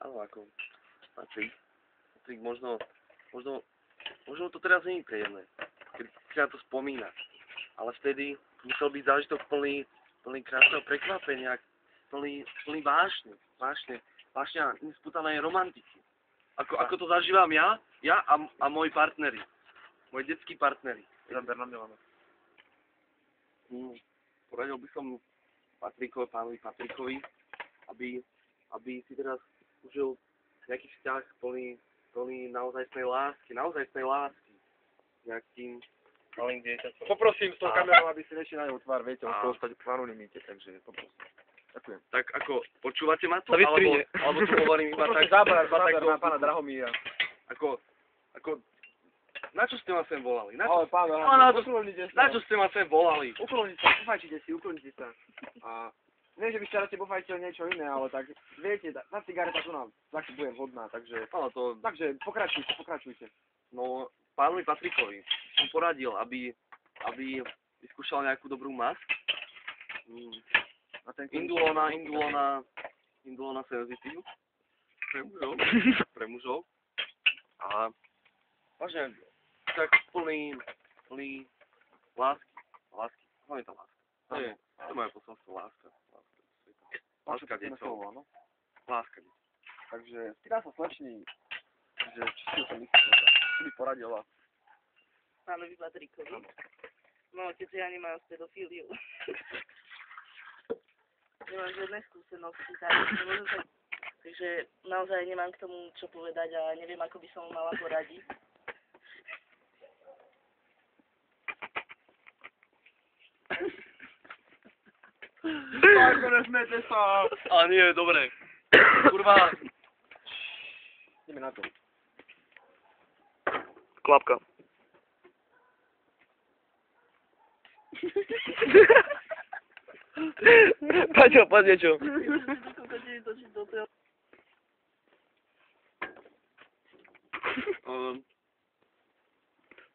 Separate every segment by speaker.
Speaker 1: áno, ako Patrik, možno to teraz nie je príjemné, keď na to spomína. Ale vtedy musel byť zážitok plný krásneho prekvapenia, plný vášne a nespútanej romantiky. Ako to zažívam ja a moji partneri, moji detskí partneri.
Speaker 2: Zaber na Milana.
Speaker 1: Poradil by som pánovi Patrikovi, aby si teraz užil nejaký vzťah plný naozajstnej lásky, nejakým malým dieťaťom.
Speaker 2: Poprosím s tou kamerou, aby si nešiel na ňou tvár, viete, on to ostať v anonimite, takže poprosím. Ďakujem.
Speaker 1: Tak ako, počúvate ma tu?
Speaker 2: Alebo
Speaker 1: tu hovorím iba tak...
Speaker 2: Záber na pána Drahomíra.
Speaker 1: Ako, na čo ste ma sem volali?
Speaker 2: Ale pána, uklonite sa.
Speaker 1: Na čo ste ma sem volali?
Speaker 2: Uklonite sa, uklonite sa. A nie, že by ste radšej bofajčili niečo iné, ale tak, viete, tá cigareta tu nám taký bude vhodná, takže... Takže pokračujte.
Speaker 1: No, pánovi Patrikovi som poradil, aby vyskúšal nejakú dobrú masku. Indulona senzitív pre mužov. A vážne, tak plný lásky. No je to láska. To je moje posolstvo, láska. Láska deťov. Láska deťov.
Speaker 2: Takže, spýtam sa sleční, že či si o tom myslíte, čo by poradila?
Speaker 3: Pánovi Patrikovi. No, keďže ja nemám s pedofíliou. Nemám žiadne skúsenosti, takže naozaj nemám k tomu čo povedať a neviem, ako by som mala poradiť.
Speaker 2: Pánko, nesmete sa!
Speaker 1: Ale nie, dobre. Kurva.
Speaker 2: Ideme na to.
Speaker 4: Klapka. Paťo, poď niečo.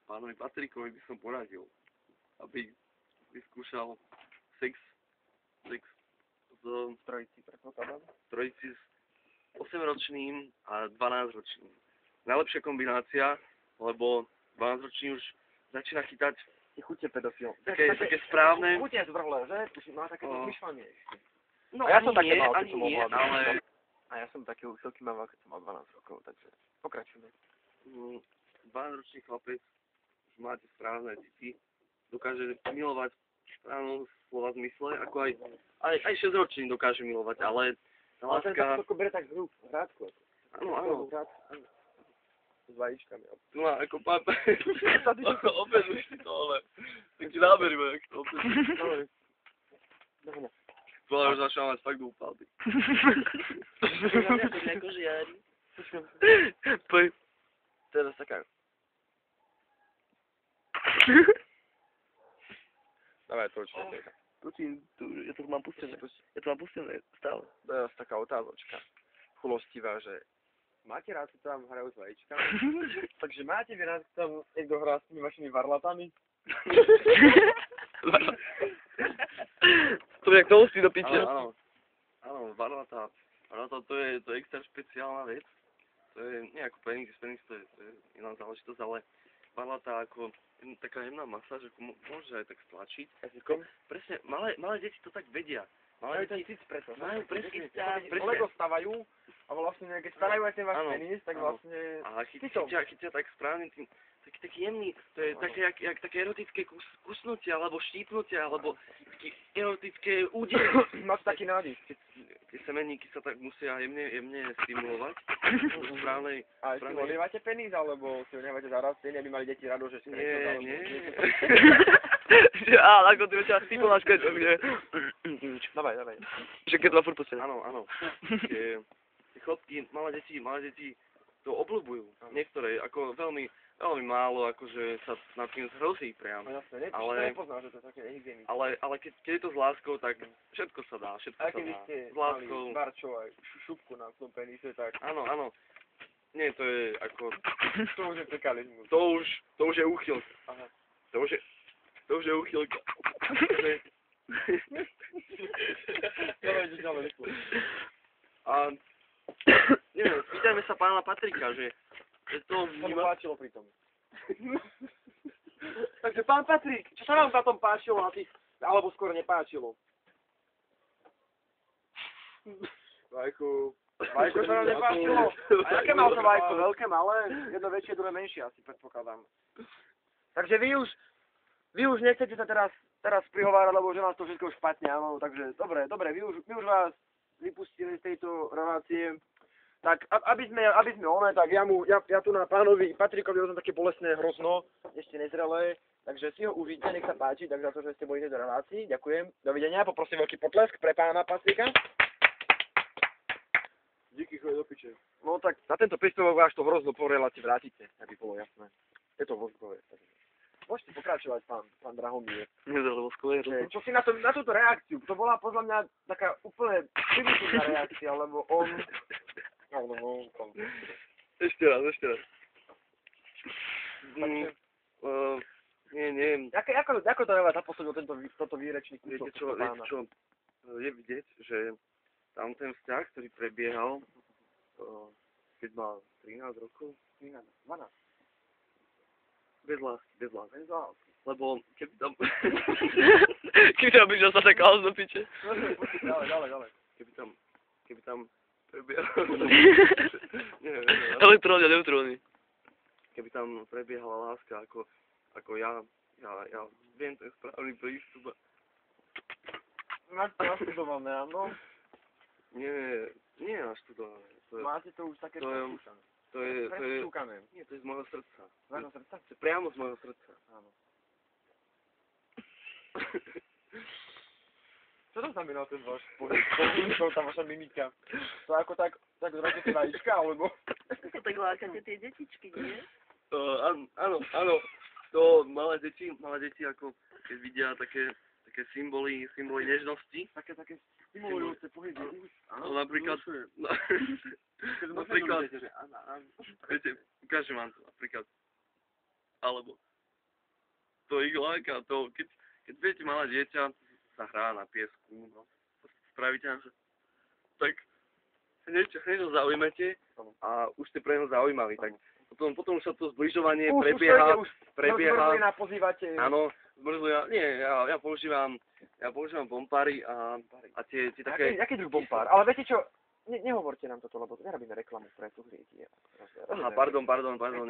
Speaker 1: Pánovi Patrikovi by som poradil, aby vyskúšal sex z trojici s 8-ročným a 12-ročným. Najlepšia kombinácia, lebo 12-ročný už začína chytať
Speaker 2: chute pedofil.
Speaker 1: Také správne.
Speaker 2: Chute zvrhlé, že? Už má také zmyšľanie ešte.
Speaker 1: No
Speaker 2: a ja som také mal, keď
Speaker 1: ani
Speaker 2: som
Speaker 1: nie,
Speaker 2: bol
Speaker 1: ale...
Speaker 2: A ja som také úchylky mával, keď som mal 12 rokov, takže pokračujeme.
Speaker 1: 12-ročný chlapec, už máte správne deti, dokáže milovať správnom slova zmysle, ako aj 6-ročný dokáže milovať, ale tá láska...
Speaker 2: Ale ten tak bere tak zhrub, hrádku.
Speaker 1: Áno.
Speaker 2: S vajíčkami.
Speaker 1: No ako pápa, opäť už si to, ale tak ti náberíme, jak to opäť.
Speaker 2: Dobre.
Speaker 1: Bola už začala mať fakt úpaldy.
Speaker 3: Ako žiari.
Speaker 4: Poď.
Speaker 2: Teraz taká. Dávaj to určite.
Speaker 4: Ja to mám pustené. Stále.
Speaker 2: To je taká otázočka. Chulostivá, že máte rád, keď tam hrajú s vajíčkami? Takže máte vy rád, keď tam niekto hrá s tými vašimi varlatami?
Speaker 4: To je jak to musí do piče.
Speaker 1: Áno, varlata to je extra špeciálna vec. To je nie ako penis, to je iná záležitosť, ale varlata ako taká jemná masa, že môže aj tak stlačiť. Presne, malé deti to tak vedia.
Speaker 2: Majú ten cit preto.
Speaker 1: Majú presne.
Speaker 2: Lebo stavajú a vlastne keď starajú aj ten váš penis, tak vlastne...
Speaker 1: A chytia tak správne tým, taký jemný, to je také, jak také erotické kusnutie, alebo štípnutie, alebo také erotické údery.
Speaker 2: Máš taký nádych.
Speaker 1: Tie semenníky sa tak musia jemne stimulovať. Správnej...
Speaker 2: A si olievate penis, alebo si ho nechávate zarastený, aby mali deti rado, že si
Speaker 1: Nie.
Speaker 4: Á, ako ty ťa stimuláš, keď...
Speaker 2: Dávaj.
Speaker 4: Že keď ma furt pustené.
Speaker 1: Áno. Tie chlopky, malé deti to obľúbujú. Niektoré, ako veľmi málo, akože sa nad tým zhrozí priam.
Speaker 2: No jasne, to nepozná, že to je také nehygienické.
Speaker 1: Ale keď je to s láskou, tak všetko sa dá,
Speaker 2: A keby ste mali barčov aj šupku na tom penise, tak...
Speaker 1: Áno. Nie, to je ako...
Speaker 2: To už je pekalizmus.
Speaker 1: To už je úchylka.
Speaker 2: Aha.
Speaker 1: To už je úchylka.
Speaker 2: Ďalej.
Speaker 1: A... Nie, pýtame sa pána Patrika, že to
Speaker 2: Čo mu
Speaker 1: vníma...
Speaker 2: páčilo pri tom. Takže pán Patrik, čo sa vám na tom páčilo alebo skôr nepáčilo? Vajku sa vám nepáčilo? A aké mal to vajko? Veľké, malé? Jedno väčšie, druhé menšie asi, predpokladám. Takže vy už nechcete sa teraz prihovárať, lebo že nás to všetko špatne, áno, takže dobre, my už vás vypustili z tejto relácie. Tak, aby sme tak ja tu na pánovi Patrikovi rozumiem také bolestné hrozno, ešte nezrelé, takže si ho užite, nech sa páči, tak za to, že ste boli v tejto relácii, ďakujem, dovidenia, poprosím veľký potlesk pre pána Patrika. Díky, choď do piče. No tak, na tento príspevok váš to hrozno po relácii vrátite, aby bolo jasné. Je to vozkové. Môžete pokračovať, pán Drahomír. Čo si na túto reakciu? To bola podľa mňa taká úplne primitívna reakcia, lebo on...
Speaker 1: Ešte raz. Nie.
Speaker 2: Ako to na vás zapôsobil toto výrečný kúsok?
Speaker 1: Viete čo, je vidieť, že tam ten vzťah, ktorý prebiehal, keď mal 13 rokov,
Speaker 2: 12.
Speaker 1: bez lásky. Lebo keby tam...
Speaker 4: Keby tam byť zase kaos do piče.
Speaker 2: Ďalej.
Speaker 1: Keby tam prebiehal...
Speaker 4: Elektróny a neutróny.
Speaker 1: Keby tam prebiehala láska, ako ja viem ten správny prístup.
Speaker 2: Naštudované, áno.
Speaker 1: Nie naštudované.
Speaker 2: Máte to už také preskúšané.
Speaker 1: To je...
Speaker 2: Preskúkané.
Speaker 1: Nie, to je z môjho srdca.
Speaker 2: Z vášho srdca?
Speaker 1: To je priamo z môjho srdca.
Speaker 2: Áno. Čo to znamená ten váš pohyb? Tá vaša mimika? To ako tak zrazíte vajíčka, alebo?
Speaker 3: Ako tak lákate tie detičky, nie?
Speaker 1: Áno. To malé deti ako keď vidia také symboly nežnosti.
Speaker 2: Také stimulujúce pohyby.
Speaker 1: No napríklad, viete, ukážem vám to napríklad. Alebo to ich láka, to keď viete malé dieťa sa hrá na piesku, no, spravíte na to, tak hneď ho zaujmete a už ste pre neho zaujímaví, tak potom už sa to zbližovanie prebieha.
Speaker 2: Zmrzlina pozývate.
Speaker 1: Áno, zmrzlina, nie, ja používam bombáry a tie také...
Speaker 2: Jaký druh bombár? Ale viete čo, nehovorte nám toto, lebo nerobíme reklamu pre tú hrieti.
Speaker 1: Aha, pardon,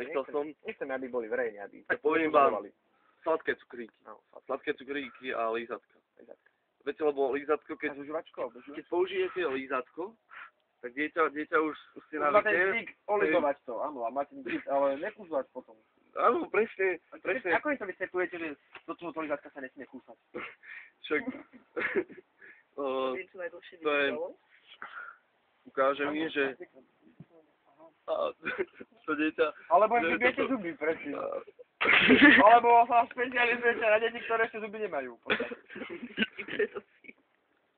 Speaker 1: nechcel som.
Speaker 2: Nechceme, aby boli verejne, aby...
Speaker 1: Tak poviem vám, sladké cukríky a lízatka. Viete, lebo lízatko, keď použijete lízatko, tak dieťa už ste
Speaker 2: máte
Speaker 1: navykne.
Speaker 2: zvyk olizovať to, áno, a máte zvyk, ale nekúsať potom.
Speaker 1: Áno, presne.
Speaker 2: Ako im to vysvetľujete, že do toho lízatka sa nesmie kúsať?
Speaker 1: Však...
Speaker 3: Viem, čo najdlhšie
Speaker 1: to je...
Speaker 3: vytrvalo.
Speaker 1: Ukážem im, že... To dieťa...
Speaker 2: Alebo im vybijete zuby, presne. Alebo sa špecializujete na deti, ktoré ešte zuby nemajú.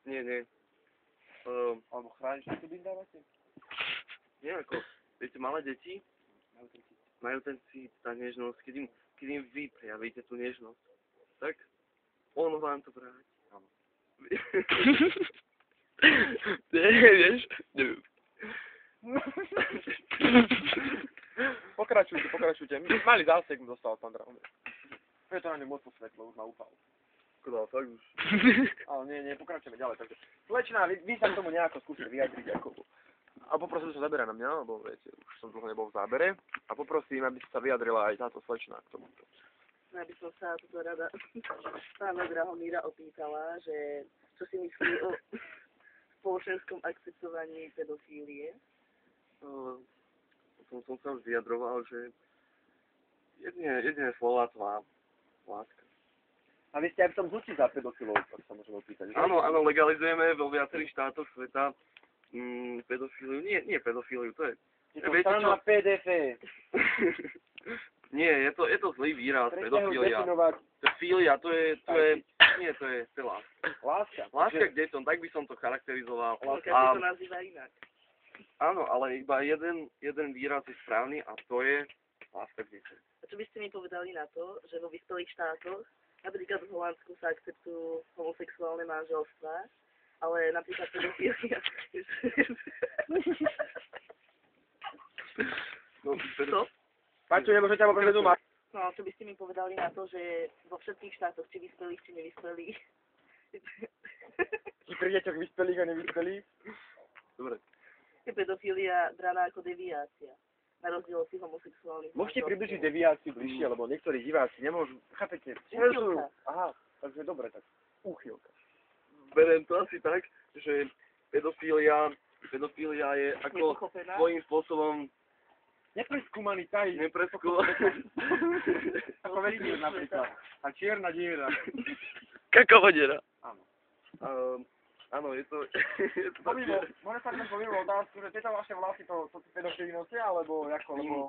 Speaker 1: Nie.
Speaker 2: Alebo chráničné zuby im dávate?
Speaker 1: Nie, ako, viete, malé deti majú ten cít, tá nežnosť, keď im vy prejavíte tú nežnosť, tak on vám to vráti.
Speaker 4: Vieš?
Speaker 2: Pokračujte. Malý zásek mu dostal pán Drahomír. Je to na ňu moc svetlo, už ma upal.
Speaker 1: Škoda, fakt už.
Speaker 2: Ale nie, pokračujeme ďalej. Takže, slečná, vy sa k tomu nejako skúste vyjadriť. A poprosím, že sa zabere na mňa, lebo viete, už som dlho nebol v zábere. A poprosím, aby sa vyjadrila aj táto slečná k tomu.
Speaker 3: Ja by som sa toto rada pána Drahomíra opýtala, že čo si myslí o spoločenskom akceptovaní pedofílie.
Speaker 1: Som sa už vyjadroval, že jedine slova tvá láska.
Speaker 2: A vy ste aj v tom hnutí za pedofilov, ak sa môžeme opýtať.
Speaker 1: Áno, legalizujeme vo viacerých štátoch sveta pedofíliu. Nie pedofíliu, to je...
Speaker 2: Je to strana PDF.
Speaker 1: Nie, je to zlý výraz, pedofília. Filia, to je láska.
Speaker 2: Láska?
Speaker 1: Láska k deťom, tak by som to charakterizoval.
Speaker 3: Každý to nazýva inak.
Speaker 1: Áno, ale iba jeden výraz je správny a to je láska k deťom.
Speaker 3: A čo by ste mi povedali na to, že vo vyspelých štátoch, napríklad v Holandsku sa akceptujú homosexuálne manželstvá, ale napríklad pedofília... Co?
Speaker 2: Paťo, nemôžete ma povedať doma.
Speaker 3: No, čo by ste mi povedali na to, že vo všetkých štátoch, či vyspelých, či nevyspelých,
Speaker 2: Či pri deťoch vyspelých a nevyspelých.
Speaker 1: Dobre.
Speaker 3: je pedofília braná ako deviácia. Na rozdiel od tých homosexuálnych.
Speaker 2: Môžete približiť deviáciu bližšie, lebo niektorí diváci nemôžu, chápete?
Speaker 3: Úchylka.
Speaker 2: Aha, takže dobre, tak. Úchylka.
Speaker 1: Beriem to asi tak, že pedofília je ako
Speaker 3: Nepochopená.
Speaker 1: svojím spôsobom
Speaker 2: Nepreskúmaný taj.
Speaker 1: nepreskúmaný.
Speaker 2: Ako vesmír napríklad. A čierna diera.
Speaker 4: Kakovodera.
Speaker 2: Áno.
Speaker 1: Áno, je to
Speaker 2: Pomimo, môžem sa tam pomimo otázku, že tieto vaše vlasy to pedofili nosia, alebo ako, lebo...